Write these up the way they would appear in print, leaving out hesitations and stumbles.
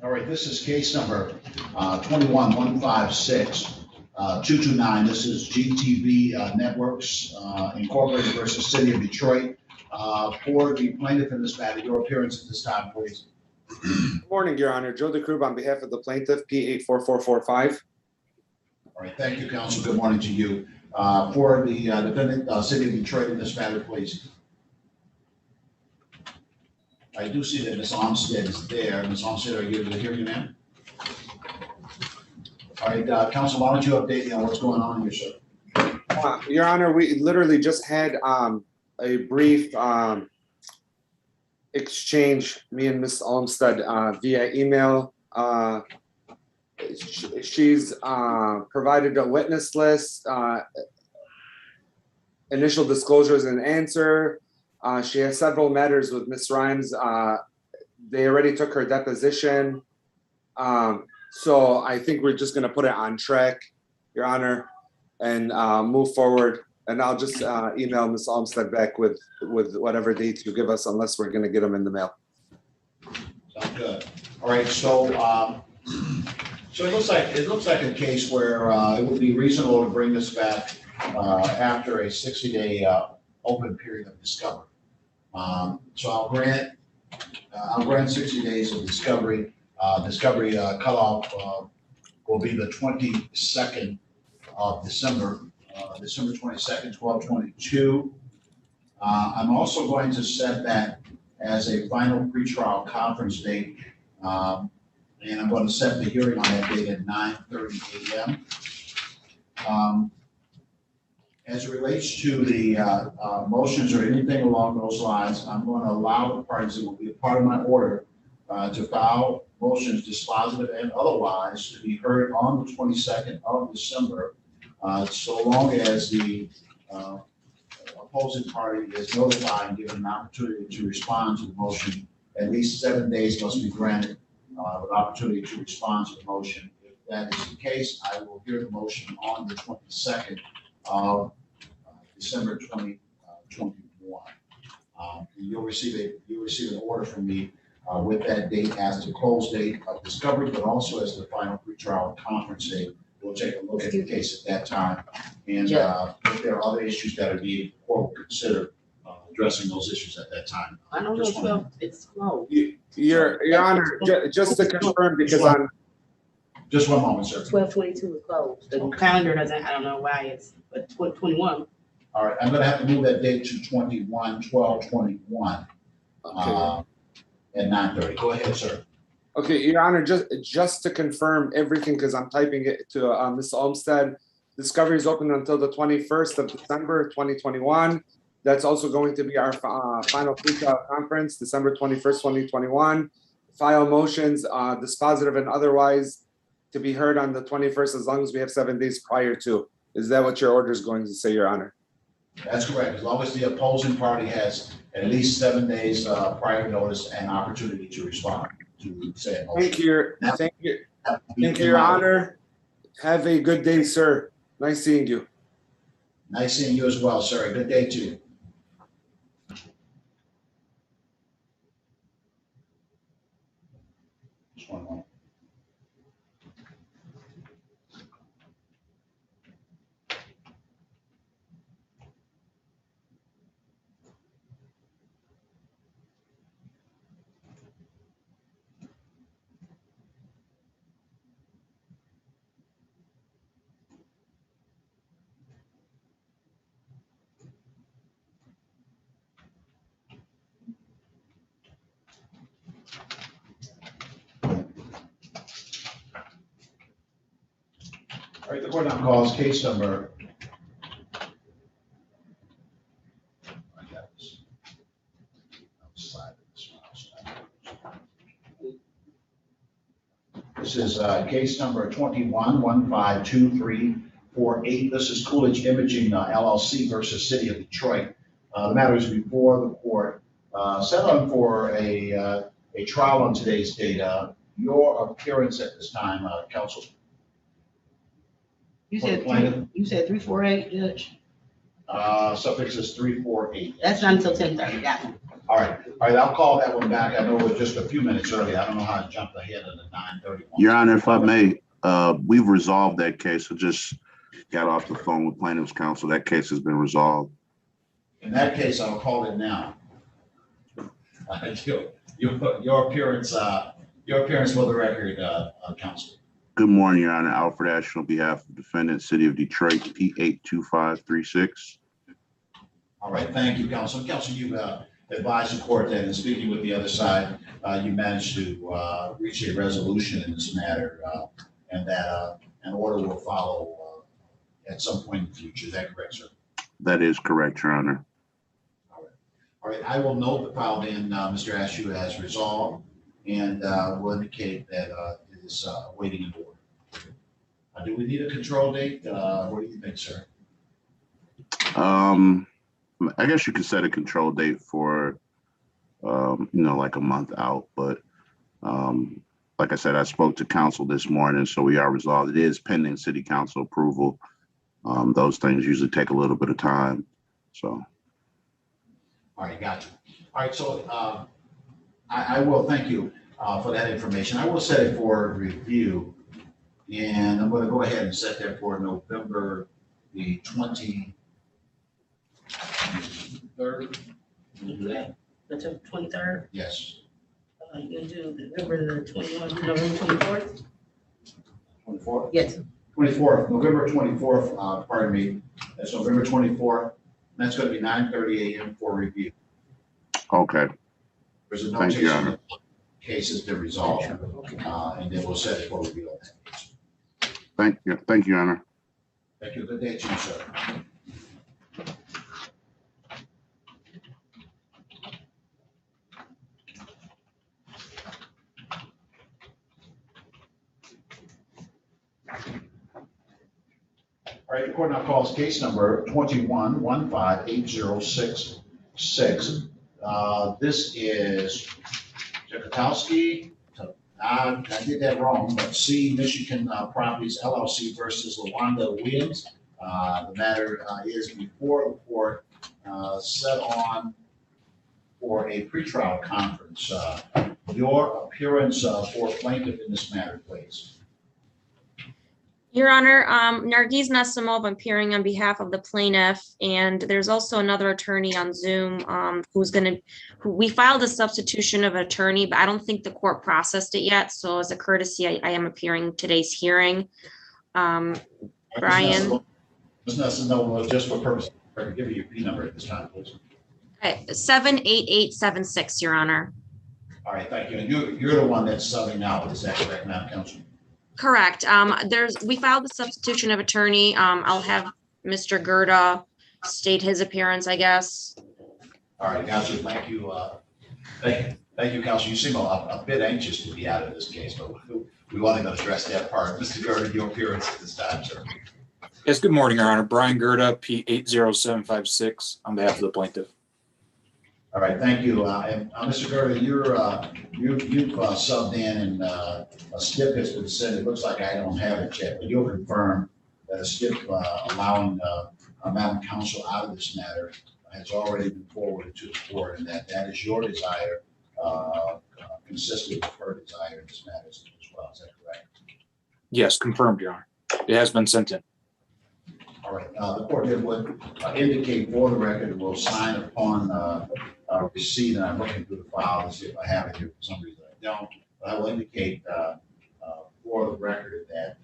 All right, this is case number 21-156-229. This is GTV Networks Incorporated versus City of Detroit. For the plaintiff in this matter, your appearance at this time, please. Good morning, Your Honor. Joe DeCruz on behalf of the plaintiff, P84445. All right, thank you, counsel. Good morning to you. For the defendant, City of Detroit in this matter, please. I do see that Ms. Olmstead is there. Ms. Olmstead, are you able to hear me, ma'am? All right, counsel, why don't you update me on what's going on here, sir? Your Honor, we literally just had a brief exchange, me and Ms. Olmstead, via email. She's provided a witness list, initial disclosures and answer. She has several matters with Ms. Rhymes. They already took her deposition. So I think we're just gonna put it on track, Your Honor, and move forward. And I'll just email Ms. Olmstead back with whatever dates you give us, unless we're gonna get them in the mail. Sounds good. All right, so so it looks like a case where it would be reasonable to bring this back after a 60-day open period of discovery. So I'll grant 60 days of discovery. Discovery cutoff will be the 22nd of December, December 22nd, 12/22. I'm also going to set that as a final pretrial conference date, and I'm going to set the hearing on that date at 9:30 a.m. As it relates to the motions or anything along those lines, I'm going to allow the parties that will be a part of my order to file motions, dispositive and otherwise, to be heard on the 22nd of December, so long as the opposing party is notified and given an opportunity to respond to the motion. At least 7 days must be granted with opportunity to respond to the motion. If that is the case, I will hear the motion on the 22nd of December 2021. You'll receive an order from me with that date as the close date of discovery, but also as the final pretrial conference date. We'll take a look at the case at that time, and if there are other issues that are needed, the court will consider addressing those issues at that time. I don't know if it's closed. Your Honor, just to confirm, because I'm just one moment, sir. 12/22 is closed. The calendar doesn't. I don't know why it's, but 21. All right, I'm going to have to move that date to 21/12/21 at 9:30. Go ahead, sir. okay, Your Honor. Just to confirm everything, because I'm typing it to Ms. Olmstead. Discovery is open until the 21st of December, 2021. That's also going to be our final pretrial conference, December 21st, 2021. File motions, dispositive and otherwise, to be heard on the 21st, as long as we have 7 days prior to. Is that what your order is going to say, Your Honor? That's correct. As long as the opposing party has at least 7 days prior notice and opportunity to respond to said motion. Thank you, Your Honor. Have a good day, sir. Nice seeing you. Nice seeing you as well, sir. Good day to you. Just one moment. All right, the court now calls case number. This is case number 21-152348. This is Coolidge Imaging LLC versus City of Detroit. The matter is before the court. Set on for a trial on today's date. Your appearance at this time, counsel. You said 348, Judge. Suffix is 348. That's not until 10:30, that one. All right, I'll call that one back. I know it was just a few minutes early. I don't know how I jumped ahead of the 9:30 one. Your Honor, if I may, we've resolved that case. I just got off the phone with plaintiff's counsel. That case has been resolved. In that case, I'll call it now. Your appearance for the record, counsel. Good morning, Your Honor. Alfred Ashton on behalf of defendant, City of Detroit, P82536. All right, thank you, counsel. Counsel, you've advised the court that in speaking with the other side, you managed to reach a resolution in this matter, and that an order will follow at some point in the future. Is that correct, sir? That is correct, Your Honor. All right, I will note the file then, Mr. Ashew has resolved, and will indicate that it is awaiting an order. Do we need a control date? What do you think, sir? I guess you could set a control date for, like a month out, but like I said, I spoke to counsel this morning, so we are resolved. It is pending city council approval. Those things usually take a little bit of time, so. All right, gotcha. All right, so I will thank you for that information. I will set it for review, and I'm going to go ahead and set that for November the 23rd. You do that, the 23rd. Yes. You can do November the 21st, November 24th? 24th? Yes. 24th, November 24th, pardon me. That's November 24th. That's going to be 9:30 a.m. for review. Okay, There's a thank you, Your notation Honor. that the case has been resolved, and then we'll set it for review on that case. Thank you, Your Honor. Thank you. Good day to you, sir. All right, the court now calls case number 21-158066. This is Jakotowski. I did that wrong, but C Michigan Properties LLC versus LaWanda Williams. The matter is before the court, set on for a pretrial conference. Your appearance for plaintiff in this matter, please. Your Honor, Nargiz Nasimov, I'm appearing on behalf of the plaintiff, and there's also another attorney on Zoom we filed a substitution of attorney, but I don't think the court processed it yet. So as a courtesy, I am appearing today's hearing. Brian. Ms. Nasimov, just for purpose, I can give you your P number at this time, please. Okay, 78876, Your Honor. All right, thank you. And you're the one that's subbing out, is that correct, Madam Counsel? Correct. We filed the substitution of attorney. I'll have Mr. Gerda state his appearance, I guess. All right, Counsel, thank you. Thank you, Counsel. You seem a bit anxious to be out of this case, but we want to address that part. Mr. Gerda, your appearance at this time, sir. Yes, good morning, Your Honor. Brian Gerda, P80756, on behalf of the plaintiff. All right, thank you. And Mr. Gerda, you've subbed in, and a skip has been sent. It looks like I don't have it yet, but you'll confirm that a skip allowing Madam Counsel out of this matter has already been forwarded to the court, and that is your desire, consistent with her desire in this matter as well. Is that correct? Yes, confirmed, Your Honor. It has been sent in. All right, the court here would indicate for the record it will sign upon receipt, and I'm looking through the file to see if I have it here. For some reason I don't, but I will indicate for the record that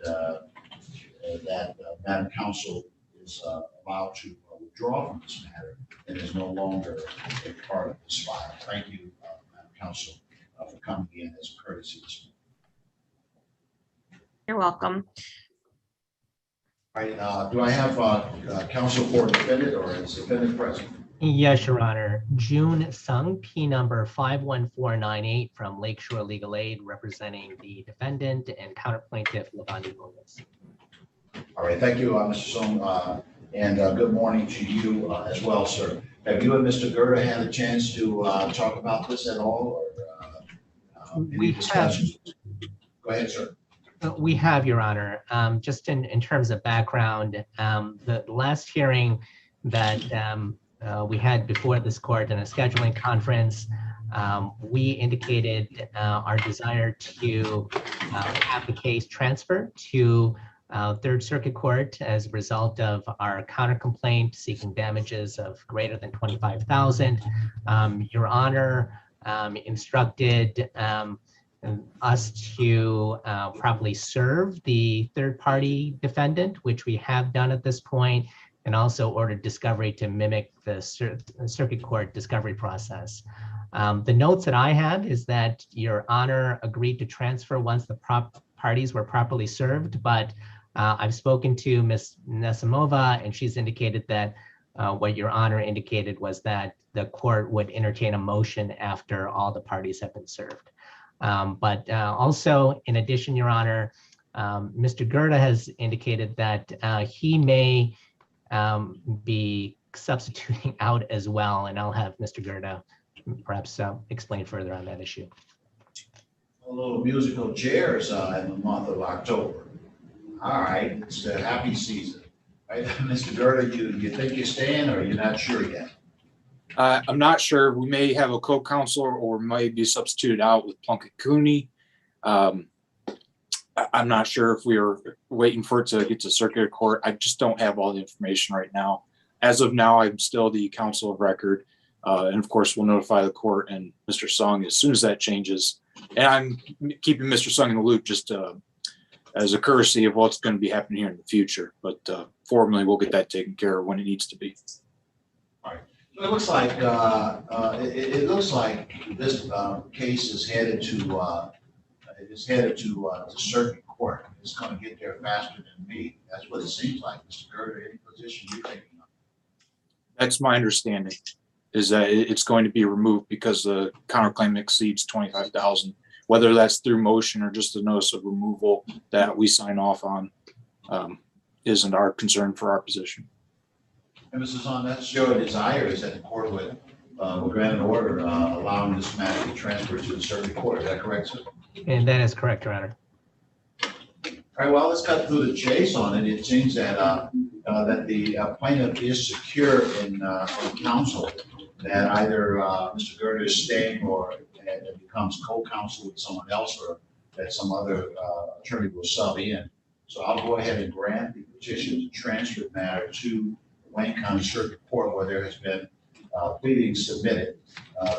Madam Counsel is allowed to withdraw from this matter and is no longer a part of this file. Thank you, Madam Counsel, for coming in as a courtesy. You're welcome. All right, do I have counsel for defendant, or is defendant present? Yes, Your Honor. June Sung, P number 51498 from Lakeshore Legal Aid, representing the defendant and counter plaintiff LaWanda Williams. All right, thank you, Mr. Sung, and good morning to you as well, sir. Have you and Mr. Gerda had a chance to talk about this at all, or any discussions? Go ahead, sir. We have, Your Honor. Just in terms of background, the last hearing that we had before this court in a scheduling conference. We indicated our desire to have the case transferred to Third Circuit Court as a result of our counter complaint seeking damages of greater than 25,000. Your Honor instructed us to properly serve the third-party defendant, which we have done at this point, and also ordered discovery to mimic the circuit court discovery process. The notes that I have is that Your Honor agreed to transfer once the parties were properly served, but I've spoken to Ms. Nesimova, and she's indicated that what Your Honor indicated was that the court would entertain a motion after all the parties have been served. But also, in addition, Your Honor, Mr. Gerda has indicated that he may be substituting out as well, and I'll have Mr. Gerda perhaps explain further on that issue. A little musical chairs in the month of October. All right, it's the happy season, right? Mr. Gerda, you think you're staying, or you're not sure yet? I'm not sure. We may have a co-counselor or might be substituted out with Plunkett Cooney. I'm not sure if we are waiting for it to get to circuit court. I just don't have all the information right now. As of now, I'm still the counsel of record. And of course, we'll notify the court and Mr. Sung as soon as that changes. And I'm keeping Mr. Sung in the loop just as a courtesy of what's going to be happening here in the future. But formally, we'll get that taken care of when it needs to be. All right. So it looks like it looks like this case is headed to circuit court. It's going to get there faster than me. That's what it seems like. Mr. Gerda, any position you're taking on? That's my understanding, is that it's going to be removed because the counterclaim exceeds 25,000. Whether that's through motion or just a notice of removal that we sign off on isn't our concern for our position. And Mrs. Zahn, that's your desire, is that the court would grant an order allowing this matter to be transferred to the circuit court. Is that correct, sir? And that is correct, Your Honor. All right, well, let's cut through the chase on it. It seems that that the plaintiff is secure in counsel, that either Mr. Gerda is staying or it becomes co-counsel with someone else, or that some other attorney will sub in. So I'll go ahead and grant the petition to transfer the matter to Wayne County Circuit Court, where there has been pleadings submitted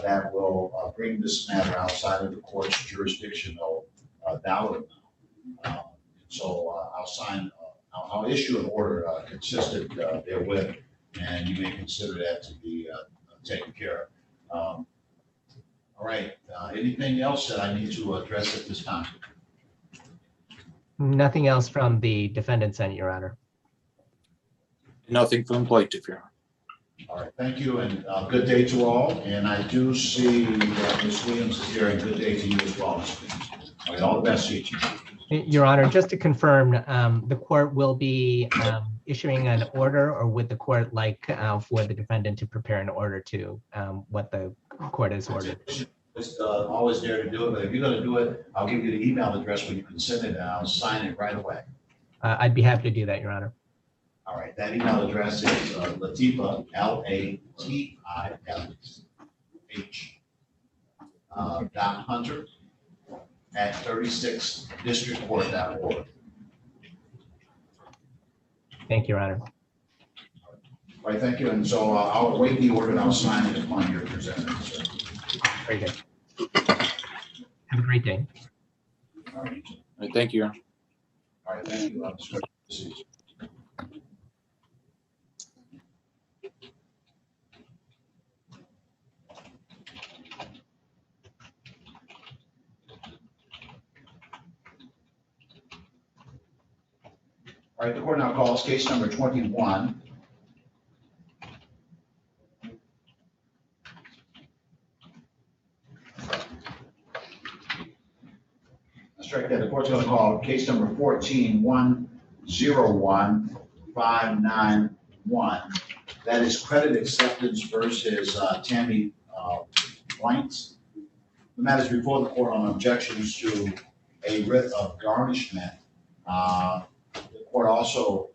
that will bring this matter outside of the court's jurisdictional dollar amount. So I'll issue an order consistent therewith, and you may consider that to be taken care of. All right, anything else that I need to address at this time? Nothing else from the defendant's end, Your Honor. Nothing from plaintiff, Your Honor. All right, thank you, and good day to all. And I do see that Ms. Williams is here, and good day to you as well, Ms. Williams. All right, all the best to you. Your Honor, just to confirm, the court will be issuing an order, or would the court like for the defendant to prepare an order to what the court has ordered? It's always there to do it, but if you're going to do it, I'll give you the email address where you can send it, and I'll sign it right away. I'd be happy to do that, Your Honor. All right, that email address is Latifah, LATIFH, .hunter at 36districtcourt.org. Thank you, Your Honor. All right, thank you. And so I'll await the order and I'll sign it upon your presentment, sir. Very good. Have a great day. All right. All right, thank you, Your Honor. All right, thank you. All right, the court now calls case number 21. Strike that. The court's going to call case number 14-101-591. That is credit acceptance versus Tammy Blanks. The matter is before the court on objections to a writ of garnishment. The court also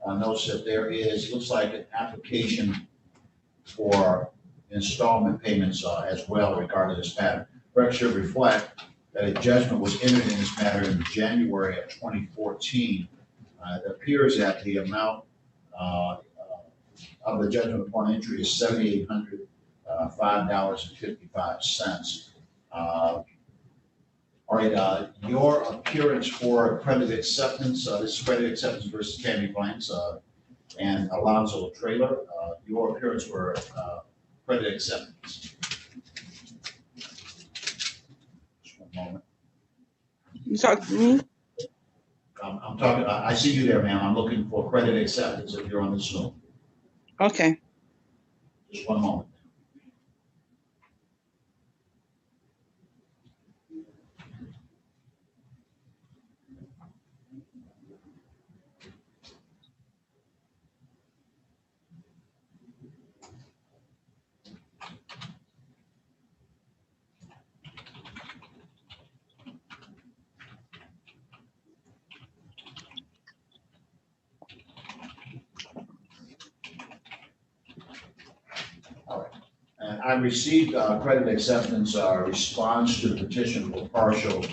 notes that there is, looks like an application for installment payments as well regarding this matter. Record should reflect that a judgment was entered in this matter in January of 2014. It appears that the amount of the judgment upon entry is $7,805.55. All right, your appearance for credit acceptance, this is credit acceptance versus Tammy Blanks and Alonzo Trailer. Your appearance for credit acceptance. Just one moment. You talking to me? I'm talking, I see you there, ma'am. I'm looking for credit acceptance if you're on the Zoom. Okay. Just one moment. And I received credit acceptance response to the petition for partial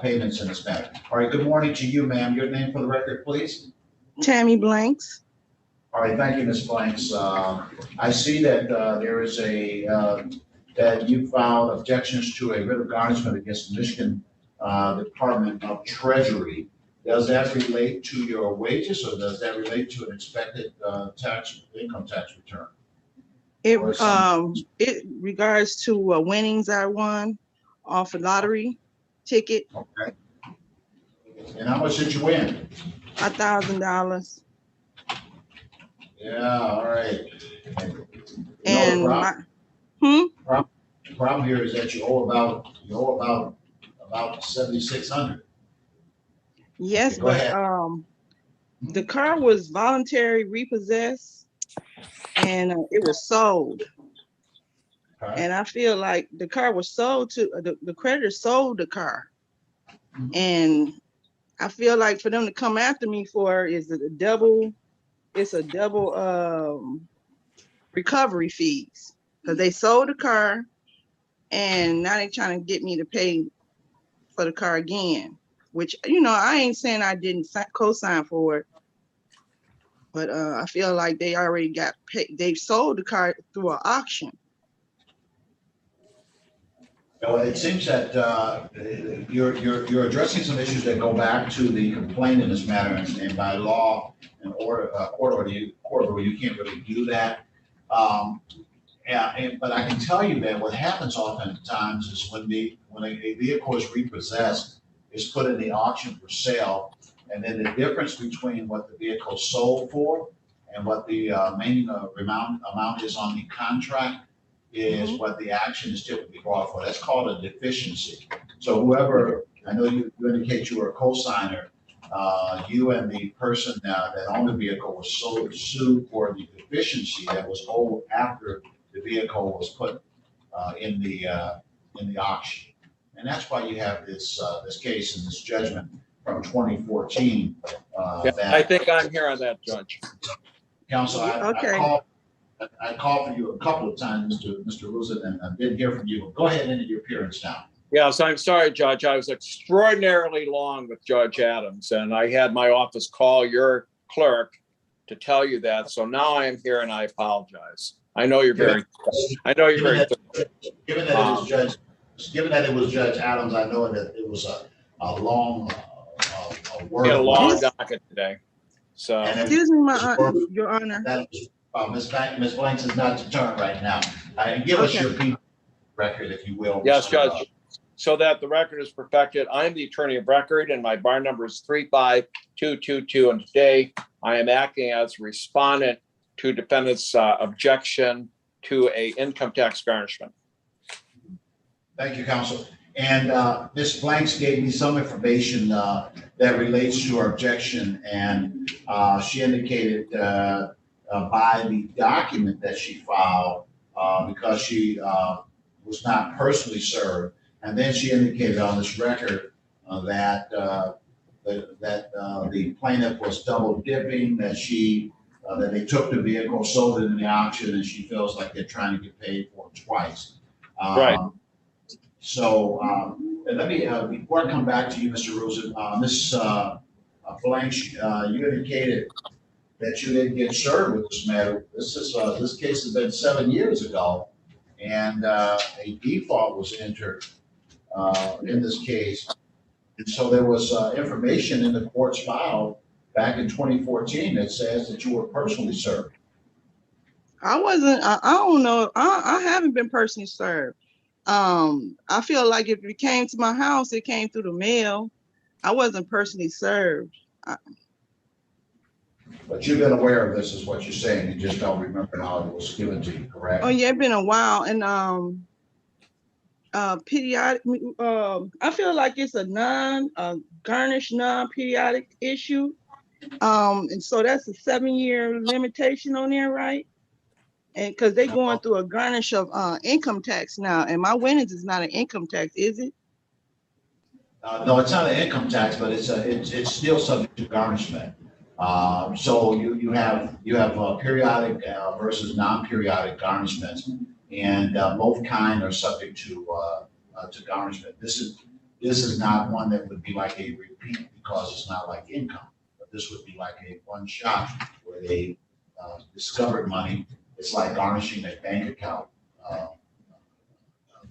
payments in this matter. All right, good morning to you, ma'am. Your name for the record, please. Tammy Blanks. All right, thank you, Ms. Blanks. I see that there is that you filed objections to a writ of garnishment against the Michigan Department of Treasury. Does that relate to your wages or does that relate to an expected income tax return? It regards to winnings I won off a lottery ticket, Okay. And how much did you win? $1,000. Yeah, all right. And The problem here is that you owe about 7,600. yes, Okay, go but ahead. the car was voluntary repossessed and it was sold. All right. And I feel like the car was sold to the creditor sold the car. Mhm. And I feel like for them to come after me for it's a double recovery fees because they sold the car and now they're trying to get me to pay for the car again, which, I ain't saying I didn't co-sign for it, but I feel like they already got paid. They sold the car through an auction. Well, it seems that you're addressing some issues that go back to the complaint in this matter, and by law and court order, you can't really do that. But I can tell you that what happens oftentimes is when a vehicle is repossessed, it's put in the auction for sale, and then the difference between what the vehicle sold for and what the main amount is on the contract is what the action is typically brought for. That's called a deficiency. So whoever, I know you indicate you were a co-signer, you and the person that owned the vehicle was sued for the deficiency that was owed after the vehicle was put in the auction. And that's why you have this case and this judgment from 2014. I think I'm here on that, Judge. Counsel, Okay. I called for you a couple of times, Mr. Luzin, and I didn't hear from you. Go ahead and end your appearance now. Yes, I'm sorry, Judge. I was extraordinarily long with Judge Adams, and I had my office call your clerk to tell you that. So now I am here, and I apologize. I know you're very. Given that it was Judge Adams, I know that it was a long work. We had a long docket today. So Excuse me, Your Honor. Ms. Blanks is not to turn right now. Give us your record, if you will. yes, Judge. So that the record is perfected, I'm the attorney of record, and my bar number is 35222. And today I am acting as respondent to defendant's objection to a income tax garnishment. Thank you, counsel. And Ms. Blanks gave me some information that relates to her objection, and she indicated by the document that she filed, because she was not personally served, and then she indicated on this record that the plaintiff was double dipping, that that they took the vehicle, sold it in the auction, and she feels like they're trying to get paid for it twice. Right. So, and let me, before I come back to you, Mr. Rosen, Ms. Blanche, you indicated that you didn't get served with this matter. This case has been 7 years ago, and a default was entered in this case. And so there was information in the court's file back in 2014 that says that you were personally served. I wasn't, I don't know, I haven't been personally served. I feel like if it came to my house, it came through the mail. I wasn't personally served. But you've been aware of this, is what you're saying. You just don't remember how it was given to you, correct? Oh yeah, it's been a while. And periodic, I feel like it's a garnished non-periodic issue. And so that's a 7-year limitation on there, right? And because they're going through a garnish of income tax now, and my winnings is not an income tax, is it? No, it's not an income tax, but it's still subject to garnishment. So you have periodic versus non-periodic garnishments, and both kind are subject to garnishment. This is not one that would be like a repeat because it's not like income, but this would be like a one shot where they discovered money. It's like garnishing a bank account.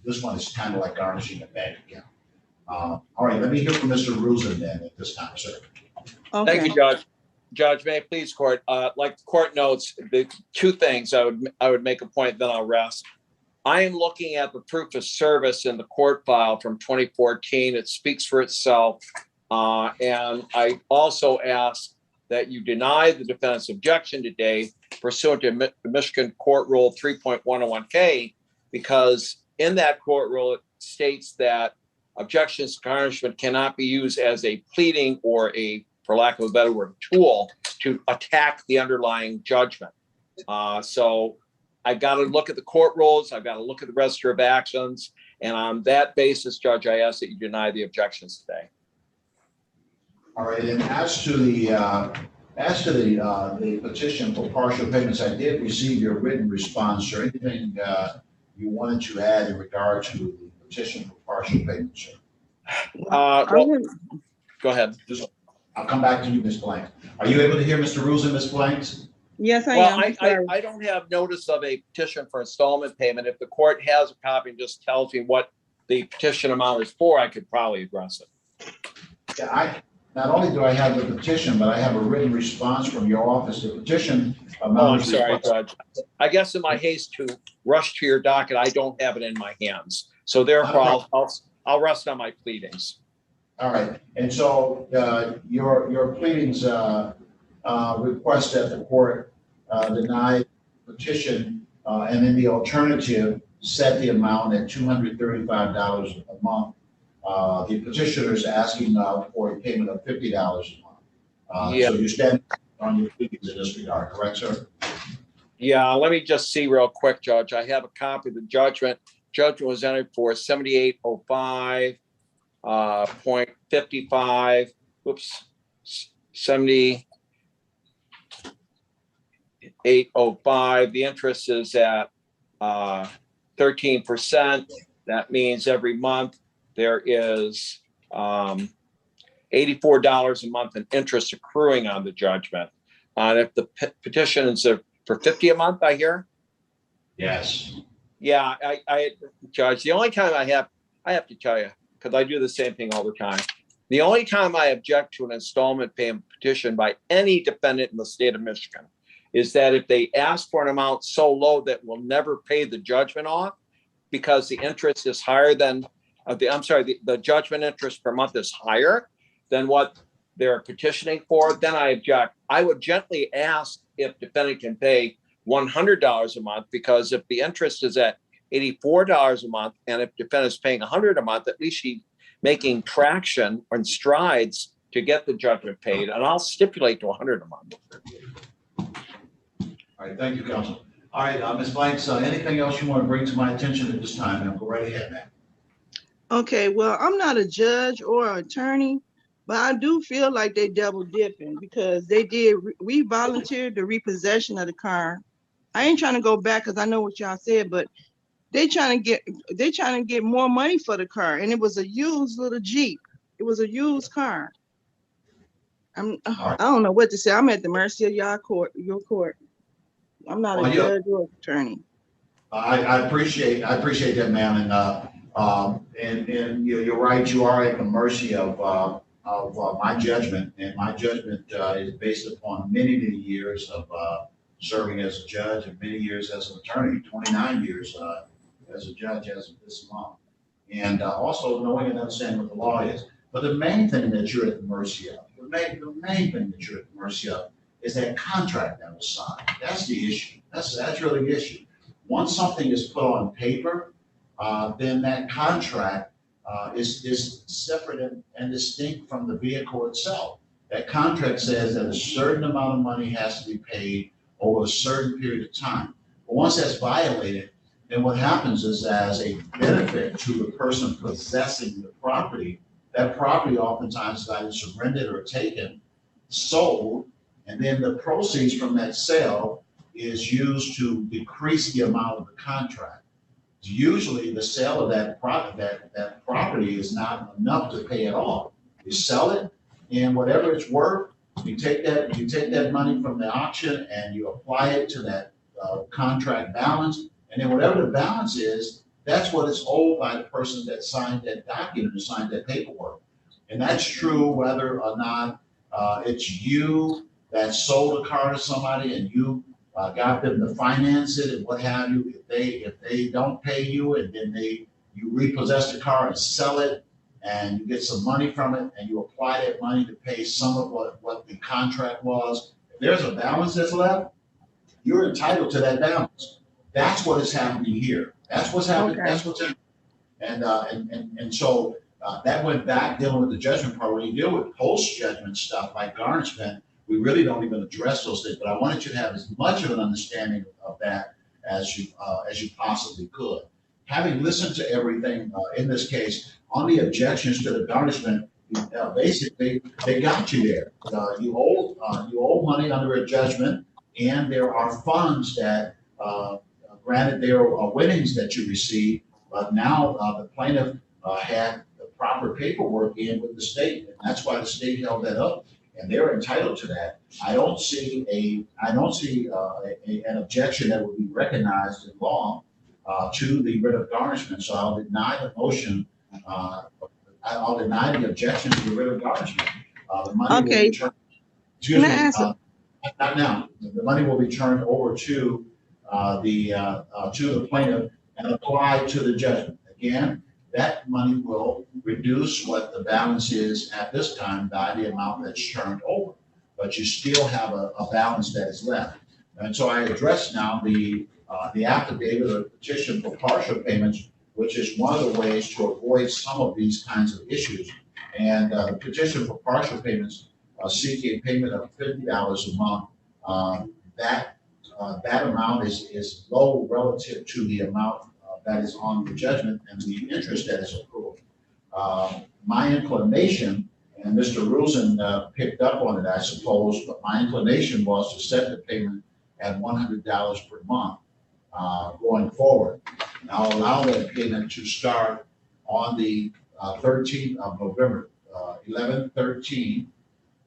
This one is kind of like garnishing a bank account. All right, let me hear from Mr. Rosen then at this time, sir. Okay. Thank you, Judge. Judge, may I please, court, like the court notes, the two things I would make a point, then I'll rest. I am looking at the proof of service in the court file from 2014. It speaks for itself. And I also ask that you deny the defendant's objection today pursuant to Michigan Court Rule 3.101K, because in that court rule, it states that objections to garnishment cannot be used as a pleading or for lack of a better word, tool to attack the underlying judgment. So I've got to look at the court rules. I've got to look at the register of actions. And on that basis, Judge, I ask that you deny the objections today. All right, and as to the petition for partial payments, I did receive your written response. Or anything you wanted to add in regard to the petition for partial payments, sir? Well, go ahead. I'll come back to you, Ms. Blank. Are you able to hear Mr. Rosen, Ms. Blanks? Yes, I Well, am. I don't have notice of a petition for installment payment. If the court has a copy and just tells me what the petition amount is for, I could probably address it. Yeah, not only do I have the petition, but I have a written response from your office. The petition amount. Oh, I'm sorry, Judge. I guess in my haste to rush to your docket, I don't have it in my hands. So therefore, I'll rest on my pleadings. All right, and so your pleadings request that the court deny petition, and in the alternative, set the amount at $235 a month. The petitioner is asking for a payment of $50 a month. Yeah. So you stand on your pleadings in this regard, correct, sir? Yeah, let me just see real quick, Judge. I have a copy of the judgment. Judgment was entered for 7805. 0.55, whoops, 7805. The interest is at 13%. That means every month there is $84 a month in interest accruing on the judgment. If the petition is for $50 a month, I hear? Yes. Yeah, I Judge, the only time I have to tell you, because I do the same thing all the time. The only time I object to an installment payment petition by any defendant in the state of Michigan is that if they ask for an amount so low that will never pay the judgment off because the interest is higher than, the judgment interest per month is higher than what they're petitioning for, then I object. I would gently ask if defendant can pay $100 a month, because if the interest is at $84 a month, and if defendant is paying $100 a month, at least she's making traction and strides to get the judgment paid, and I'll stipulate to $100 a month. All right, thank you, counsel. All right, Ms. Blanks, anything else you want to bring to my attention at this time? Go right ahead, ma'am. Okay, well, I'm not a judge or an attorney, But I do feel like they double dipping because we volunteered the repossession of the car. I ain't trying to go back because I know what y'all said, but they trying to get more money for the car. And it was a used little Jeep. It was a used car. I don't know what to say. I'm at the mercy of your court. I'm not a judge or attorney. I appreciate that, ma'am, and you're right. You are at the mercy of my judgment, and my judgment is based upon many years of serving as a judge and many years as an attorney. 29 years as a judge as of this month, and also knowing and understanding what the law is. But the main thing that you're at the mercy of, the main thing that you're at the mercy of, is that contract that was signed. That's the issue. That's really the issue. Once something is put on paper, then that contract is separate and distinct from the vehicle itself. That contract says that a certain amount of money has to be paid over a certain period of time. But once that's violated, then what happens is, as a benefit to the person possessing the property, that property oftentimes is either surrendered or taken, sold, and then the proceeds from that sale is used to decrease the amount of the contract. Usually the sale of that property is not enough to pay it off. You sell it, and whatever it's worth, you take that money from the auction and you apply it to that contract balance, and then whatever the balance is, that's what is owed by the person that signed that document or signed that paperwork. And that's true whether or not it's you that sold a car to somebody and you got them to finance it and what have you. If they don't pay you and then you repossess the car and sell it and you get some money from it and you apply that money to pay some of what the contract was. If there's a balance that's left, you're entitled to that balance. That's what is happening here. That's what's happening. Okay. That's what's happening. And so that went back dealing with the judgment part. When you deal with post-judgment stuff like garnishment, we really don't even address those things. But I wanted you to have as much of an understanding of that as you possibly could. Having listened to everything in this case on the objections to the garnishment, basically they got you there. You owe money under a judgment, and there are funds that, granted, there are winnings that you receive, but now the plaintiff had the proper paperwork in with the state, and that's why the state held that up, and they're entitled to that. I don't see an objection that would be recognized in law to the writ of garnishment. So I'll deny the motion. I'll deny the objection to the writ of garnishment. The money will be turned. Excuse me. Not now. The money will be turned over to the plaintiff and applied to the judgment. Again, that money will reduce what the balance is at this time by the amount that's turned over, but you still have a balance that is left. And so I address now the affidavit or petition for partial payments, which is one of the ways to avoid some of these kinds of issues. And the petition for partial payments seeking a payment of $50 a month. That amount is low relative to the amount that is on the judgment and the interest that is accrued. My inclination, and Mr. Rosen picked up on it, I suppose, but my inclination was to set the payment at $100 per month going forward. And I'll allow that payment to start on the 13th of November, 11/13,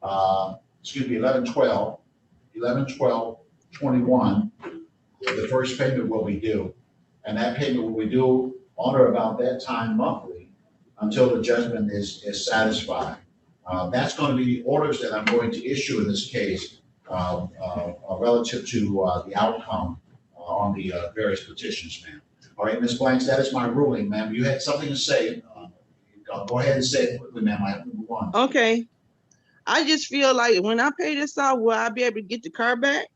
11/12/21, the first payment will be due. And that payment will be due on or about that time monthly until the judgment is satisfied. That's going to be the orders that I'm going to issue in this case relative to the outcome on the various petitions, ma'am. All right, Ms. Blanks, that is my ruling, ma'am. You had something to say. Go ahead and say it quickly, ma'am. I have to move on. Okay. I just feel like when I pay this out, will I be able to get the car back?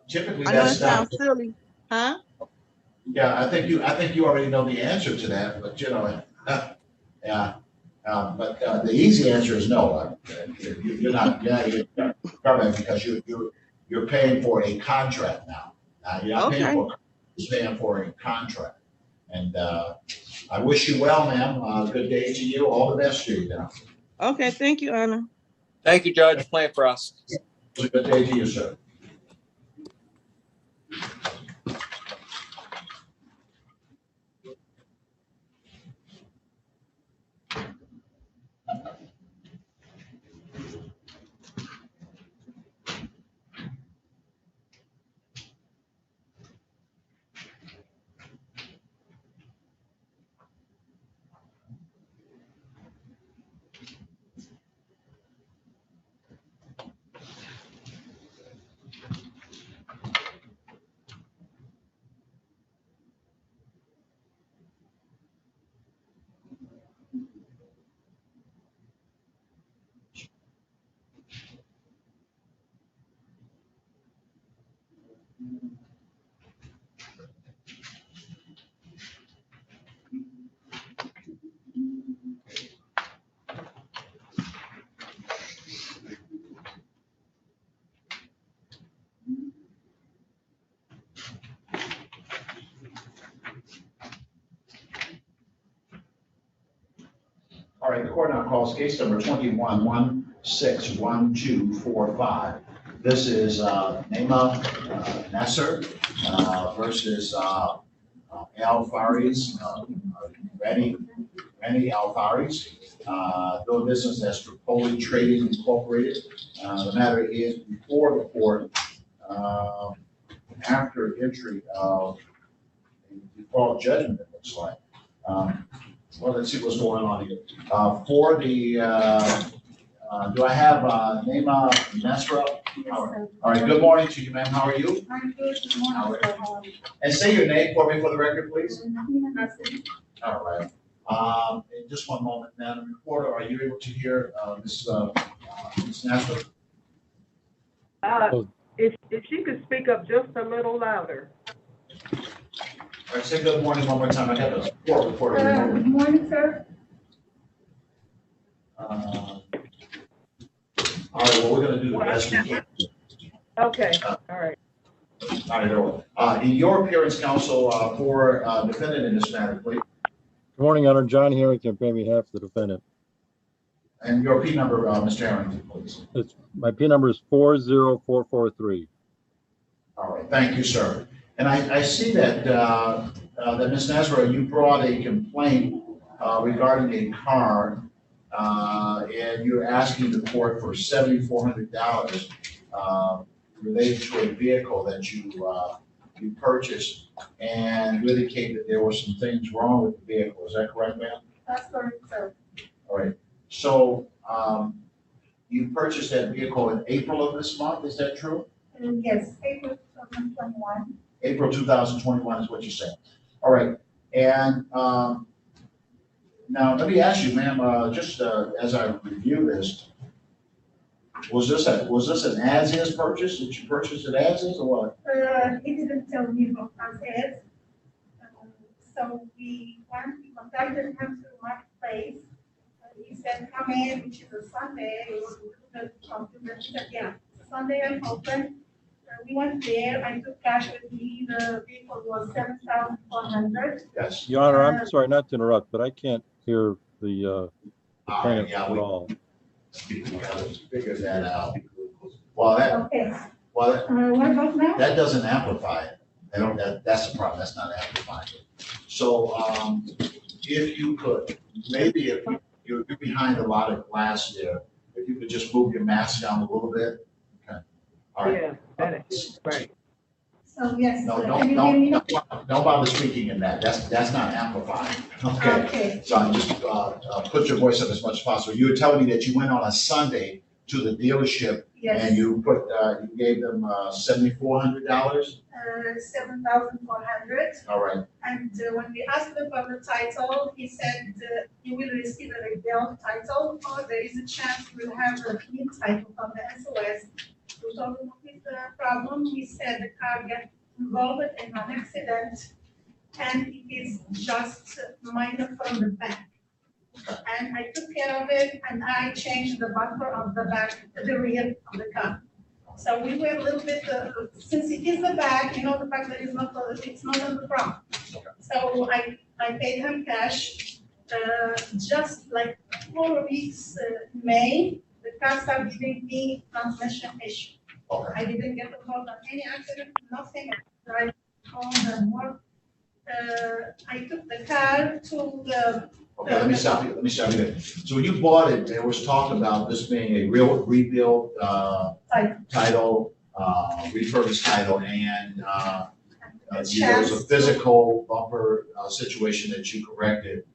Typically, I know it sounds silly, huh? Yeah, I think you already know the answer to that, but yeah. But the easy answer is no. You're not car back because you're paying for a contract now. You're not paying for. You're paying for a contract. And I wish you well, ma'am. Good day to you. All the best to you now. Okay, thank you, Anna. Thank you, Judge. Plan for us. It was a good day to you, sir. All right, the court now calls case number 21-161245. This is Naima Nasser versus Al Faris, Randy Al Faris, doing business as Tripoli Trading Incorporated. The matter is before the court after entry of a default judgment, it looks like. Well, let's see what's going on here. For the, do I have Naima Nasra? All right, good morning to you, ma'am. How are you? I'm good. Good morning, sir. How are you? And say your name for me for the record, please. All right. In just one moment, Madam Reporter, are you able to hear Ms. Nasra? If she could speak up just a little louder. All right, say good morning one more time. I have a court reporter. Good morning, sir. All right, well, we're gonna do the best we can. Okay, all right. All right, in your appearance, counsel, for defendant in this matter, please, Good morning, Honor. John Harrington, on behalf of the defendant. and your P number, Mr. Harrington, please. My P number is 40443. All right, thank you, sir. And I see that, that Ms. Nasra, you brought a complaint regarding a car, and you're asking the court for $7,400 related to a vehicle that you purchased, and you indicate that there were some things wrong with the vehicle. Is that correct, ma'am? That's correct, sir. All right. So you purchased that vehicle in April of this month. Is that true? Yes, April 2021. April 2021 is what you're saying. All right. And now let me ask you, ma'am, just as I review this, was this an as-is purchase? Did you purchase it as-is or what? He didn't tell me what as is. So we contacted him through Marketplace. He said, come in, which is a Sunday. We will do the computer. He said, yeah, Sunday I'm open. We went there. I took cash with me. The vehicle was $7,400. Yes. Your Honor, I'm sorry not to interrupt, but I can't hear the plaintiff Yeah, at all. figure that out. Well, Okay. well, What about now? that doesn't amplify it. That's the problem. That's not amplifying it. So, if you could, maybe if you're behind a lot of glass there, if you could just move your mask down a little bit. Okay. All right. Yeah, that is, right. So yes. No, can you hear me now? don't bother speaking in that. That's not amplifying. Okay. Okay. So I just put your voice up as much as possible. You were telling me that you went on a Sunday to the dealership Yes. and you gave them $7,400. $7,400. All right. And when we asked him for the title, he said you will receive a rebuilt title, or there is a chance you will have a clean title from the SOS. We told him what is the problem. He said the car got involved in an accident, and it is just minor from the back. And I took care of it, and I changed the bumper of the back, the rear of the car. So we were a little bit, since it is the back, you know, the fact that it's not on the front. So I paid him cash, just like 4 weeks, May, the car started giving me transmission issue. Okay. I didn't get involved in any accident, nothing. I called and work. I took the car to the. Okay, let me stop you there. So when you bought it, there was talk about this being a real rebuild, title, refurbished title, and, there was a physical bumper, situation that you corrected.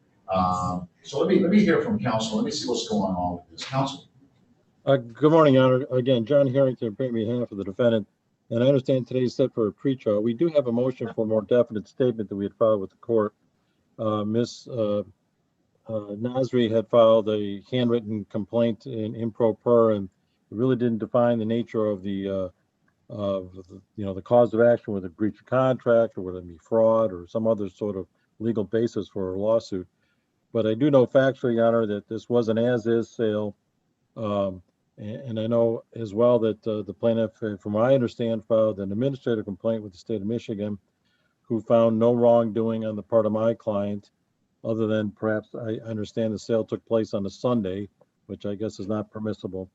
So let me hear from council. Let me see what's going on with this. Council? Good morning, Your Honor. Again, John Harrington, on behalf of the defendant. And I understand today's set for a pretrial. We do have a motion for a more definite statement that we had filed with the court. Ms. Nasri had filed a handwritten complaint in improper and really didn't define the nature of the the cause of action, whether breach of contract or whether it be fraud or some other sort of legal basis for a lawsuit. But I do know factually, Your Honor, that this was an as-is sale. And I know as well that the plaintiff, from what I understand, filed an administrative complaint with the state of Michigan, who found no wrongdoing on the part of my client, other than perhaps I understand the sale took place on a Sunday, which I guess is not permissible.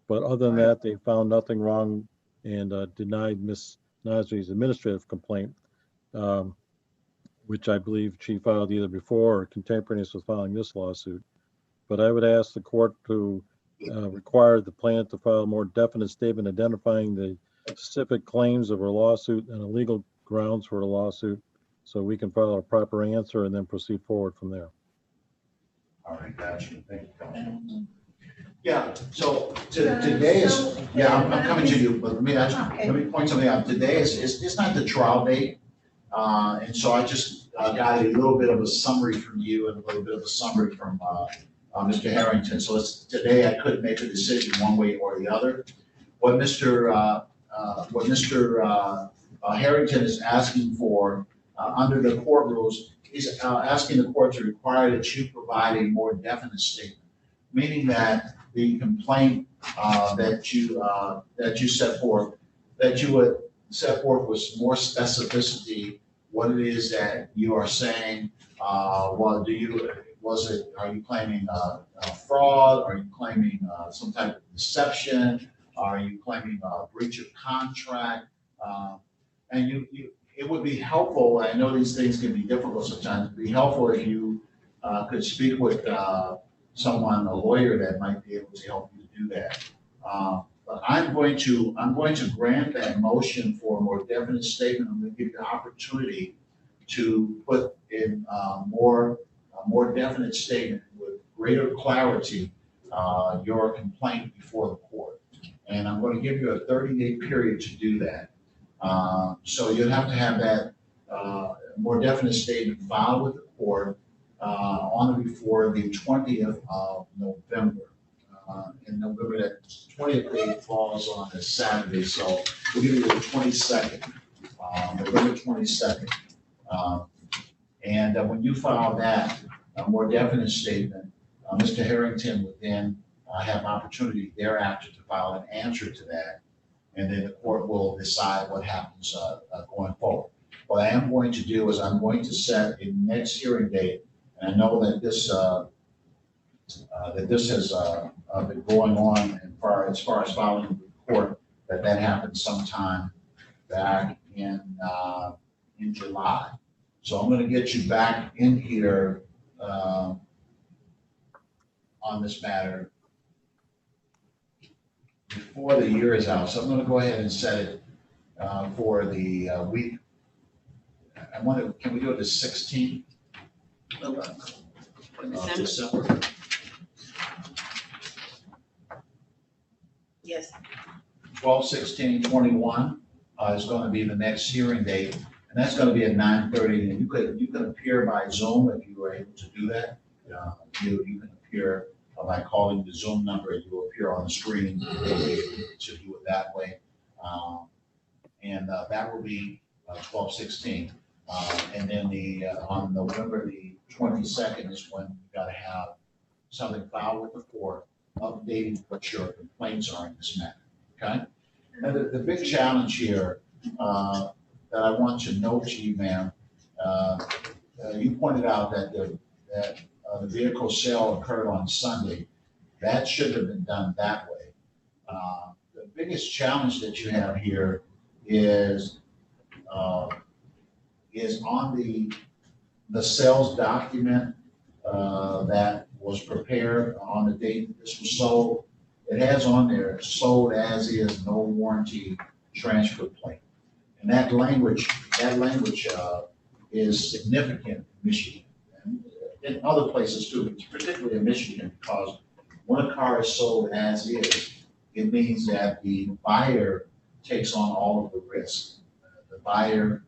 But other than that, they found nothing wrong and denied Ms. Nasri's administrative complaint, which I believe she filed either before or contemporaneous with filing this lawsuit. But I would ask the court to require the plaintiff to file a more definite statement identifying the specific claims of her lawsuit and the legal grounds for a lawsuit, so we can file a proper answer and then proceed forward from there. All right, gotcha. Thank you, Council. Yeah, so today is, I'm coming to you, but let me point something out. Today it's not the trial date. And so I just got a little bit of a summary from you and a little bit of a summary from Mr. Harrington. So today I couldn't make a decision one way or the other. What Mr. Harrington is asking for under the court rules, he's asking the court to require that you provide a more definite statement, meaning that the complaint that you set forth, that you would set forth with more specificity what it is that you are saying. Are you claiming fraud? Are you claiming some type of deception? Are you claiming a breach of contract? And it would be helpful. I know these things can be difficult sometimes. It'd be helpful if you could speak with someone, a lawyer that might be able to help you do that. But I'm going to grant that motion for a more definite statement. I'm going to give you the opportunity to put in a more definite statement with greater clarity your complaint before the court. And I'm going to give you a 30-day period to do that. So you'll have to have that more definite statement filed with the court on or before the 20th of November. In November, that 20th date falls on a Saturday, so we'll give you the 22nd, November 22nd. And when you file that more definite statement, Mr. Harrington would then have an opportunity thereafter to file an answer to that, and then the court will decide what happens going forward. What I am going to do is I'm going to set a next hearing date, and I know that this has been going on as far as filing with the court, that happened sometime back in July. So I'm going to get you back in here on this matter before the year is out. So I'm going to go ahead and set it for the week. Can we do it the 16th of December? Yes. 12/16/21 is going to be the next hearing date, and that's going to be at 9:30. And you can appear by Zoom if you were able to do that. You can appear by calling the Zoom number, and you will appear on the screen to do it that way. And that will be 12/16. And then on November the 22nd is when you got to have something filed with the court updating what your complaints are in this matter. Okay. And the big challenge here that I want to note to you, ma'am, you pointed out that the vehicle sale occurred on Sunday. That shouldn't have been done that way. The biggest challenge that you have here is on the sales document that was prepared on the date that this was sold. It has on there, sold as is, no warranty, transfer plate. And that language is significant in Michigan, and in other places too, but particularly in Michigan, because when a car is sold as is, it means that the buyer takes on all of the risk. The buyer,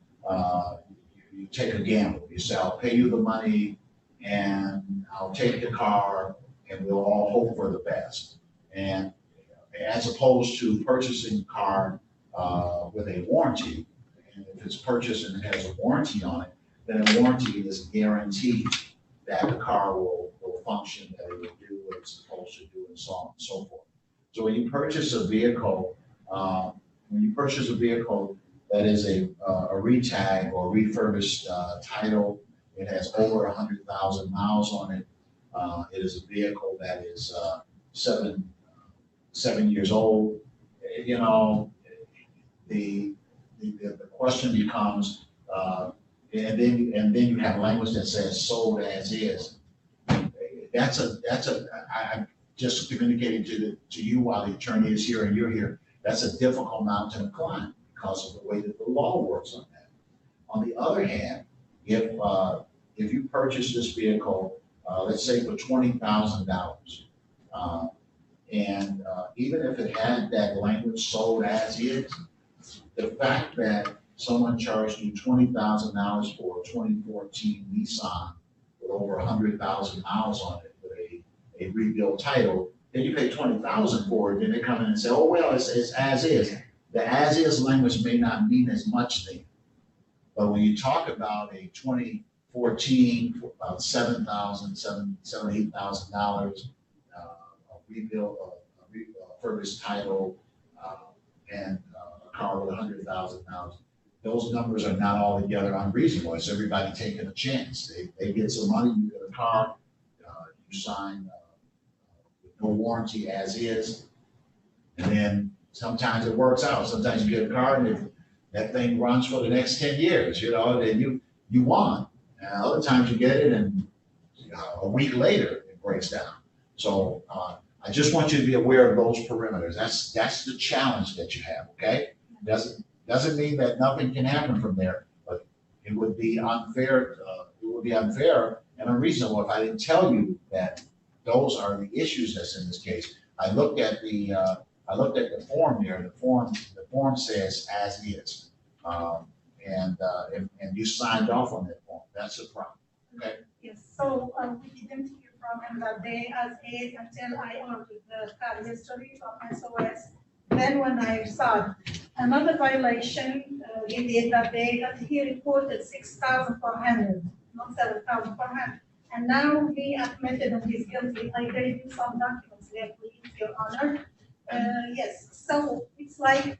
you take a gamble. You say, I'll pay you the money and I'll take the car and we'll all hope for the best. And as opposed to purchasing a car with a warranty, and if it's purchased and it has a warranty on it, then a warranty is guaranteed that the car will function, that it will do what it's supposed to do, and so on and so forth. So when you purchase a vehicle, that is a retag or refurbished title, it has over 100,000 miles on it. It is a vehicle that is 7 years old. You know, the question becomes, and then you have language that says sold as is. I'm just communicating to you while the attorney is here and you're here. That's a difficult mountain to climb because of the way that the law works on that. On the other hand, if you purchase this vehicle, let's say for $20,000, and even if it had that language sold as is, the fact that someone charged you $20,000 for a 2014 Nissan with over 100,000 miles on it with a rebuilt title, then you pay $20,000 for it, then they come in and say, oh, well, it's as is. The as is language may not mean as much then. But when you talk about a 2014 for about $7,000, $8,000, a refurbished title, and a car with 100,000 miles, those numbers are not altogether unreasonable. It's everybody taking a chance. They get some money, you get a car, you sign with no warranty as is, and then sometimes it works out. Sometimes you get a car and that thing runs for the next 10 years, you know, then you won. And other times you get it and a week later it breaks down. So I just want you to be aware of those perimeters. That's the challenge that you have, okay? Doesn't mean that nothing can happen from there, but it would be unfair. And unreasonable if I didn't tell you that those are the issues that's in this case. I looked at the form here. The form says as is, and you signed off on that form. That's the problem. Okay. Yes, so we didn't hear from him that day as is until I ordered the car history from SOS. Then when I saw another violation he did that day, that he reported 6,400, not 7,400. And now he admitted that he's guilty. I gave you some documents there, please, Your Honor. Yes, so it's like,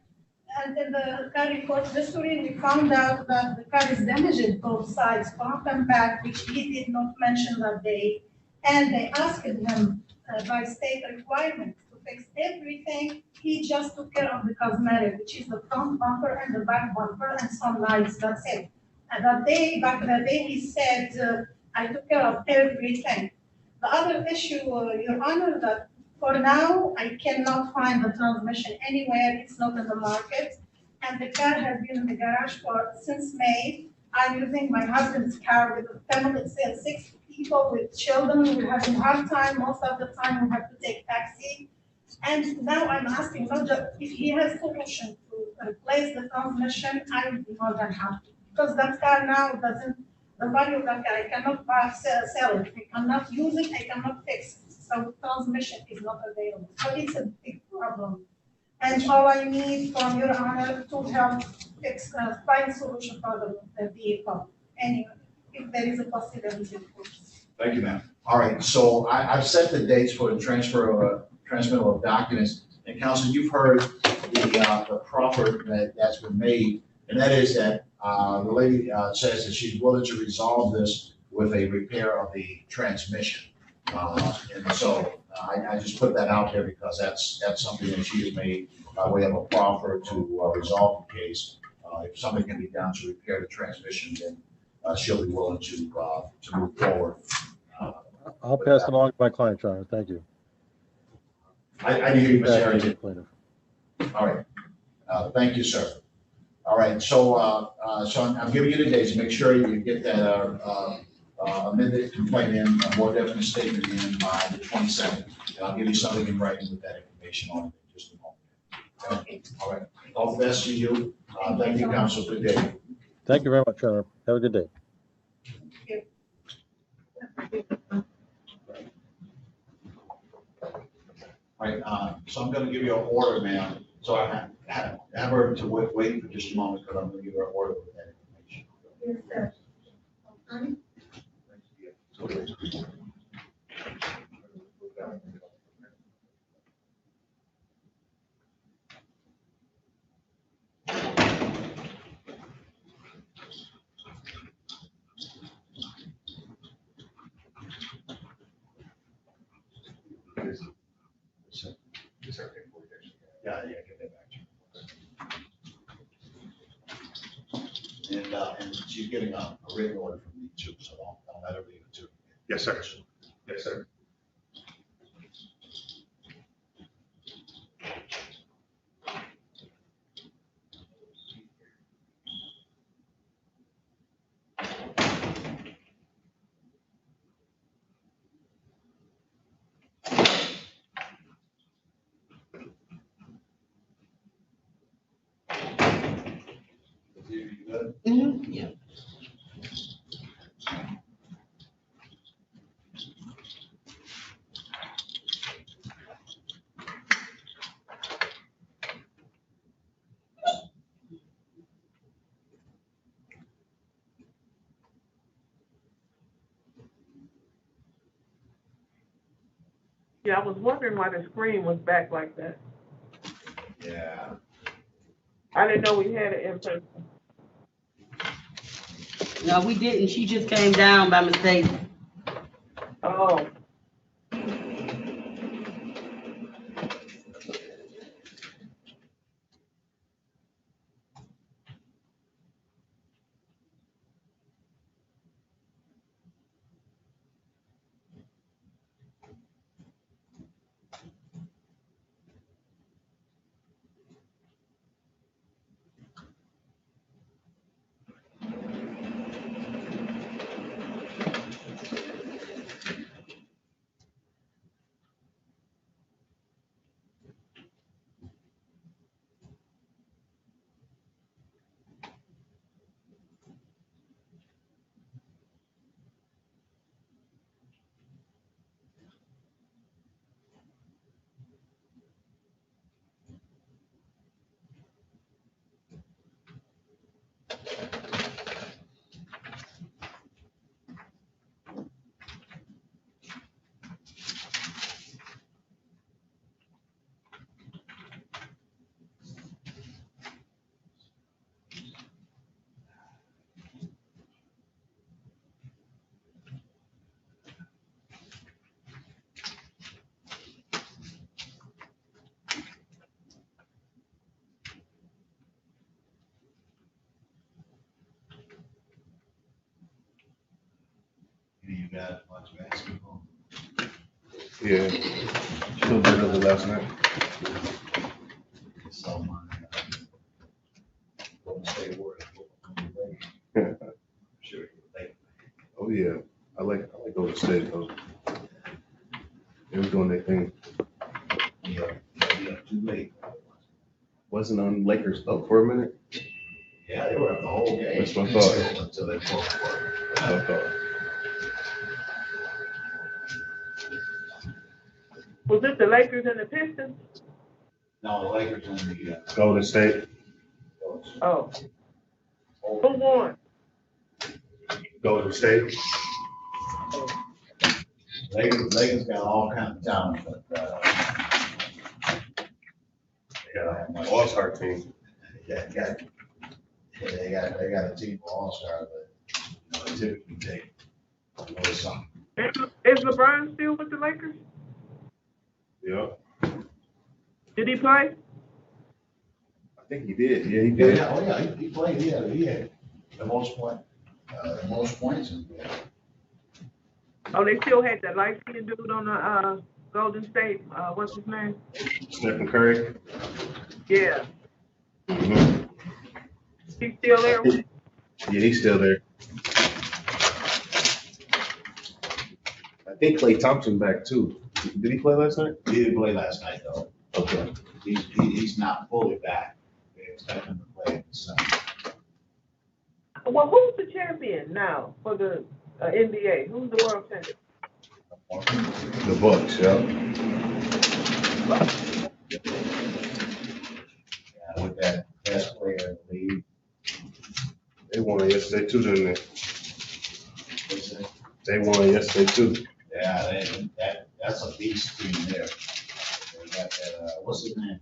and in the car report history, we found out that the car is damaged both sides, front and back, which he did not mention that day. And they asked him by state requirement to fix everything. He just took care of the cosmetic, which is the front bumper and the back bumper and some lights, that's it. And that day, back that day, he said, I took care of everything. The other issue, Your Honor, that for now, I cannot find the transmission anywhere. It's not in the market. And the car has been in the garage since May. I'm using my husband's car with a family, 6 people with children. We're having a hard time. Most of the time we have to take taxi. And now I'm asking not just if he has solution to replace the transmission, I would be more than happy. Because that car now doesn't, the value of that car, I cannot sell it. I cannot use it, I cannot fix it. So transmission is not available. So it's a big problem. And all I need from Your Honor to help fix, find solution for the vehicle. Anyway, if there is a possibility, of course. Thank you, ma'am. All right, so I've set the dates for the transmittal of documents, And Council, you've heard the proffer that's been made, and that is that the lady says that she's willing to resolve this with a repair of the transmission. And so I just put that out there because that's something that she has made by way of a proffer to resolve the case. If something can be done to repair the transmission, then she'll be willing to move forward. I'll pass it along to my client, Your Honor. Thank you. I didn't hear you, Mr. Back to Harrington. the plaintiff. All right. Thank you, sir. All right. So I'm giving you the dates. Make sure you get that amended complaint in, a more definite statement in by the 22nd. And I'll give you something in writing with that information on it in just a moment. Okay. All right. All the best to you. Thank you, Council. Good day. Thank you very much, Your Honor. Have a good day. All right, so I'm gonna give you an order, ma'am. So I have her to wait for just a moment, because I'm gonna give her an order with that information. Yes, sir. Yeah, get that back to you. And she's getting a written order from me too, so I'll let her leave it too. Yes, sir. Yes, sir. You good? Yeah. Yeah, I was wondering why the screen was back like that. Yeah. I didn't know we had it in person. No, we didn't. She just came down by mistake. Oh. You got much basketball. Yeah. Still better than last night. So Golden State Warriors. Sure. Oh yeah. I like Golden State though. They were doing their thing. Yeah, too late. Wasn't on Lakers up for a minute. Yeah, they were up the whole game. That's what I thought. Until they broke apart. That's what I thought. Was it the Lakers and the Pistons? No, the Lakers and the Golden State. Oh. Who won? Golden State. Lakers got all kinds of talent, but much. All-star team. Yeah, they got a team of all-stars, but you know, they typically take a little something. Is LeBron still with the Lakers? Yeah, Did he play? I think he did. Yeah, he Yeah, did. yeah, oh yeah, he played, he had the most points in there. Oh, they still had that light-skinned dude on the Golden State. What's his name? Stephen Curry. Yeah, Mhm. he's still there. Yeah, he's still there. I think Klay Thompson back too. Did he play last night? He didn't play last night though. Okay. He's not fully back. They expect him to play in the summer. Well, who's the champion now for the NBA? Who's the world champion? The Bucks, yeah. Yeah, with that best player in the league. They won yesterday too, didn't they? What's that? They won yesterday too. Yeah, that's a beast team there. They got that, what's his name?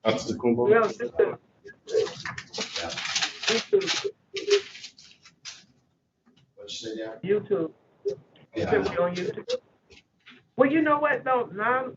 That's the Kumbo. Well, just the, What you say there? YouTube. Yeah. Simply on YouTube. Well, you know what though? Now